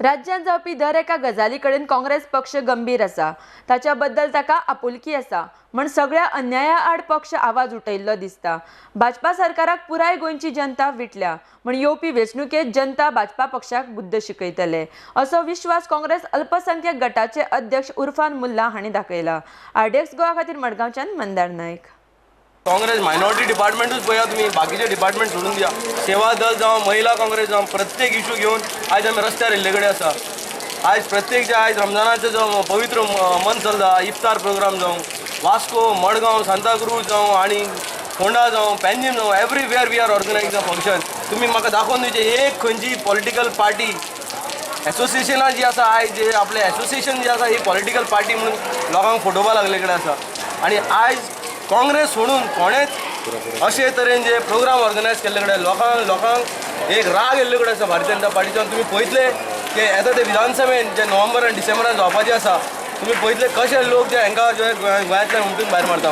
राज्यांत जावपी दर एका गजाली कडेन काँग्रेस पक्ष गंभीर आसा। ताच्या बद्दल ताका आपुलकी आसा म्हण सगळ्या अन्याया आड पक्ष आवाज उठयल्लो दिसता। भाजपा सरकाराक पुराय गोंयची जनता विटल्या म्हण येवपी वेंचणुकेत जनता भाजपा पक्षाक बुद्ध शिकयतले असो विश्वास काँग्रेस अल्पसंख्यक गटाचे अध्यक्ष उर्फान मुल्ला हांणी दाखयला। आरडीएक्स गोवा खातीर मडगांवच्यान मंदार नायक। काँग्रेस मायनॉरिटी डिपार्टमेंटूच पळया तुम्ही, बाकीचे डिपार्टमेंट सोडून दिया। सेवा दल जावं, महिला काँग्रेस जावं, प्रत्येक इशू घेऊन आज आमी रस्त्यार येयल्ले कडेन आसा। आज प्रत्येक जे आज रमजानाचे जो पवित्र मन चलता, इफ्तार प्रोग्राम जावं, वास्को, मडगांव, सांताक्रूज जावं आणि फोंडा जावं, पेन्जीम जावं, everywhere we are organising a function. तुम्ही म्हाका दाखोवन दिवचे एक खंयची पॉलिटिकल पार्टी एसोसिएशनां जी आसा, आयज जे आपले एसोसिएशन जी आसा ही पॉलिटिकल पार्टी म्हणून लोकांक फोटोवपा लागले कडेन आसा। आणि आयज काँग्रेस सोडून कोणेच अशे तरेन जे प्रोग्राम ऑर्गनायज केल्ले कडेन लोकांक एक राग येयल्ले कडेन आसा भारतीय जनता पार्टीच्यान। तुम्ही पळयतले की येता ते विधानसभेन जे नोव्हेंबर आनी डिसेंबरान जावपाचें आसा, तुम्ही पळयतले कशे लोक जे हांकां गोंयांतल्यान उमटून भायर मारता।